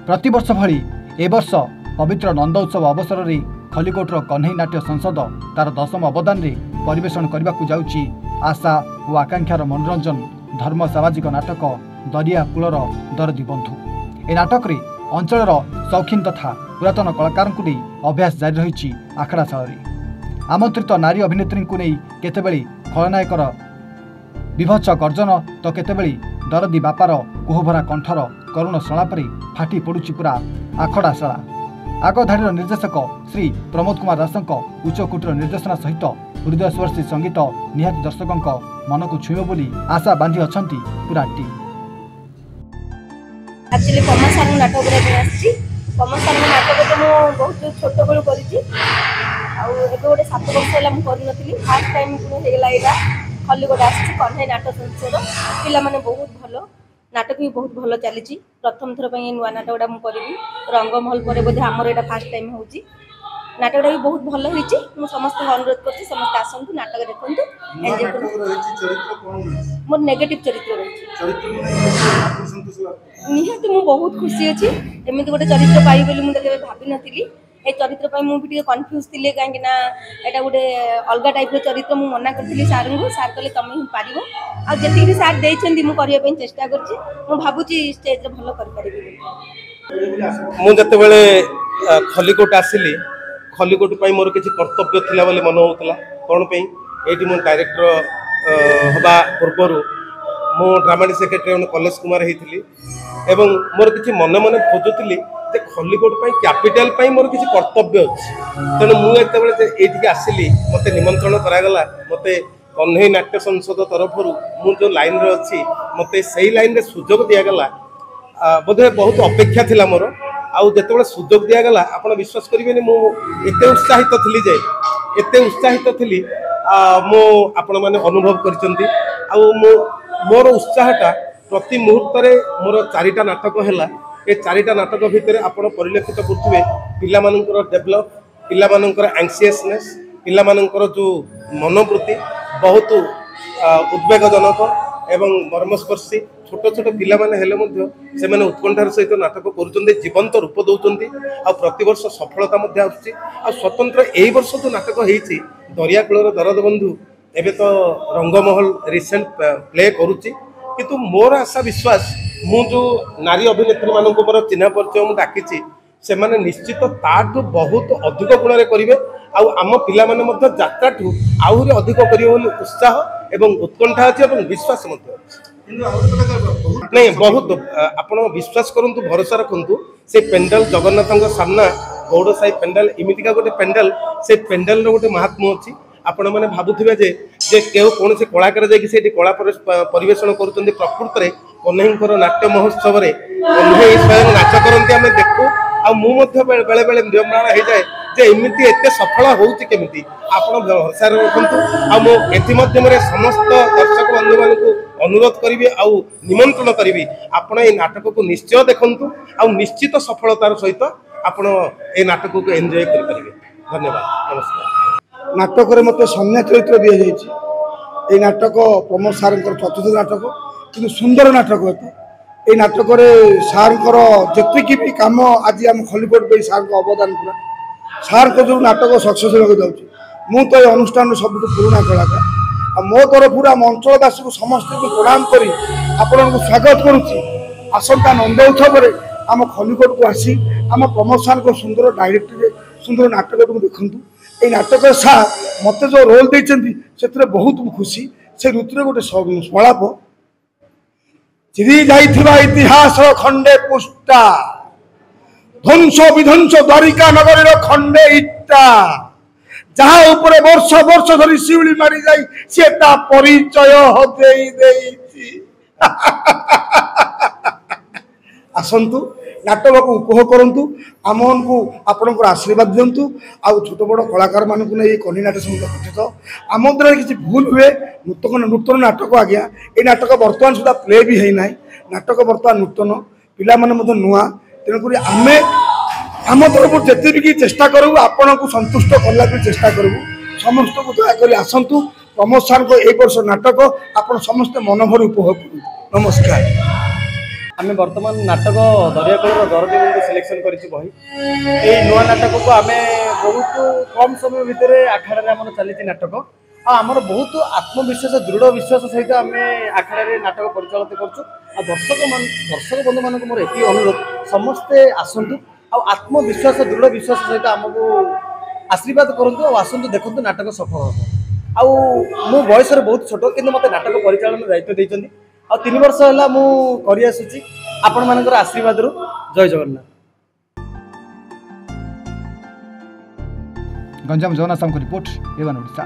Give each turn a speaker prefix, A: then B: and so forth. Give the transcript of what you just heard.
A: प्रतिवर्ष भली ए वर्ष पवित्र नंद उत्सव अवसर में खलिकोटर कन्हई नाट्य संसद तार 10म अवदान रे परिवेषण करने को जाउची आशा और आकांक्षार मनोरंजन धर्म सामाजिक नाटक दरिया कूलर दरदी बंधु। ए नाटक रे अंचलर शौकीन तथा पुरातन कलाकार को अभ्यास जारी रही आखड़ाशाल आमंत्रित नारी अभिनेत्री को नहीं केतेबेले खलनायकर विभत्स गर्जन तो केतेबेले दरदी बापार कोहभरा कंठर करुण सलापरे फाटी पड़ुची पूरा आखड़ाशाला। आगधाड़ी निर्देशक श्री प्रमोद कुमार दास उच्चकोटीर निर्देशना सहित हृदयस्पर्शी संगीत निहाती दर्शकों मन को छुईब बोली आशा बांधी अछंती पूरा टीम।
B: एक्चुअली कमल सार नाटक आसी कमल सार नाटक तो मुझे बहुत छोट बेलू कर गोटे 7 वर्ष है मुझे फास्ट टाइम होगा खलिकोट आसी कन्हई नाटक संसद पिला माने बहुत भल नाटक भी बहुत भल चली प्रथम थर नुआ नाटकटा मुझे रंगमहल पर बोधे आमर यहाँ फास्ट टाइम हो नाटकटा भी बहुत भल हो समस्त अनुरोध कर समस्त आसतु नाटक देखते एंजॉय कर मोर नेगेटिव चरित्र रही निहाती मुझे बहुत खुशी अच्छी एमती गोटे चरित्र पाई बोली मुझे भावी नी ए चरित्र मुझे कन्फ्यूज थी कहीं यहाँ गोटे अलग टाइप चरित्र मुझे मना करी सार को सार कहले तुम ही पार आजी भी सार देती मुझे चेष्टा कर भावुची स्टेज भल कर
C: खलिकोट आसिली खलिकोट मोर किसी कर्तव्य थिला बोली मन होता कौन ये मो डायरेक्टर हवा पूर्वर मो ड्रामाटिक सेक्रेटरी कलेज कुमार होती एवं मोर किसी मन मन खोजुली जे खलिकोट कैपिटल मोर किसी कर्तव्य अच्छी तेणु मुझे आसिली मत निमंत्रण करागला मत कन्हई नाट्य संसद तरफ मु जो लाइन रे अच्छी मत से लाइन रे सुजोग दिगला बोधे बहुत अपेक्षा थिला मोर आउ जिते सुजोग दिगला आप विश्वास करेंगे मुझे उत्साहित थी जे एते उत्साहित थी मो आपण मैंने अनुभव कर मोर उत्साहटा प्रति मुहूर्त मोर 4टा नाटक है ये 4टा नाटक भितर आप परिलक्षित करुवे पिलामानंकर डेभलप पिलामानंकर एंग्सियसनेस पिलामानंकर जो मनोवृत्ति बहुत उद्वेगजनक एवं मर्मस्पर्शी छोट छोट पिला माने हेले मध्य से माने उत्कंठार सहित नाटक करुचंदे जीवंत रूप दौरान आ प्रतिवर्ष सफलता मध्य आसुची आ स्वतंत्र एई वर्ष जो नाटक हेइची दरिया कूलर दरद बंधु एबे तो रंगमहल रिसेंट प्ले करुची किंतु मोर आशा विश्वास मु जो नारी अभिनेत्री मान मोर चिन्ह परिचय मुझे डाकी से माने निश्चित ताठू बहुत अधिक गुण करेंगे आम पिला माने मध्य यात्राठू आहरी अधिक करिवे बोली उत्साह एवं उत्कंठा अच्छी और विश्वास नहीं बहुत आप विश्वास करूँ भरोसा रखु से पेंडाल जगन्नाथ सामना गौड़ साई पेंडाल इमितिका गोटे पेंडाल से पेंडाल गोटे महात्मा अच्छी आपण मैंने भावुवे जे कौन से कलाकार जाकि कला परिवेषण कर प्रकृत में कन्हईंकर नाट्य महोत्सव कन्हई स्वयं नाच करती आम देखू आ बेले बेले विडम्बना हो जाए जे एमती एत सफल होमती आप भरोसा रखु आमध्यम समस्त दर्शक बंधु मान अनुरोध करी निमंत्रण करी आपण ये नाटक को निश्चय देखु आ निश्चित सफलतार सहित आपण ये नाटक को एंजॉय करेंगे। धन्यवाद नमस्कार।
D: नाटक मत संज्ञा चरित्र दि जाए नाटक प्रमोद सार चतुर्थ नाटक कि सुंदर नाटक ये नाटक सार जी भी कम आज आम खलिकोट पे सार अवदान पूरा सार को जो नाटक सक्सेस होगा मु तो ये अनुष्ठान सब पुराणा कलाकार मो तरफ आम अंचलवासी को समस्त को प्रणाम कर आपण को स्वागत करुच्ची आसंता नंद उत्सव आम खलिकोट को आसी आम प्रमोद सार को सुंदर डायरेक्टर सुंदर नाटक को देखूँ ये नाटक सार मत जो रोल देते से बहुत खुशी से ऋतु गोटे संलाप चिरी जाइथिबा इतिहास खंडे पुष्टा ध्वंस विध्वंस द्वारिका नगर खंडे इट्टा जहाँ उपरे वर्ष वर्ष धरी शिवली मारी जाई से ता परिचय देई देई आसंतु नाटक को उपभोग करूँ आम को आपण आशीर्वाद दिंतु आउ छोट बड़ कलाकार मानक नहीं कन्हई नाट्य संगीत गठित आम द्वारा किसी भूल हुए नूतन नाटक आज्ञा ये नाटक बर्तमान सुधा प्ले भी है ना नाटक बर्तमान नूतन पिला नुआ तेणुक आम आम तरफ जिते भी चेष्टा करूँ आपण को संतुष्ट करला चेष्टा करूँ समस्त को दयाकोरी आसतु प्रमोद सार को एक वर्ष नाटक आप समस्ते मन भर उपभोग करूँ। नमस्कार।
E: आम बर्तमान नाटक दरियाकूल दरदी को सिलेक्शन कर बही ये नुआ नाटक को आम बहुत कम समय भितर आखड़ा आम चली नाटक आमर बहुत आत्मविश्वास दृढ़ विश्वास सहित आम आखड़ा नाटक परिचालित कर दर्शक बंधु मान मोर एक अनुरोध समस्ते आसतु आत्मविश्वास दृढ़ विश्वास सहित आमको आशीर्वाद करूँ आसतु देखु नाटक सफल हम आउ मो बयस बहुत छोट कि मत नाटक परिचालन दायित्व देते आ 3 वर्ष है मुझे आपण मानकर आशीर्वाद जय जगन्नाथ।
A: गंजाम जगन्नाथ साहू रिपोर्ट एवन ओडिशा।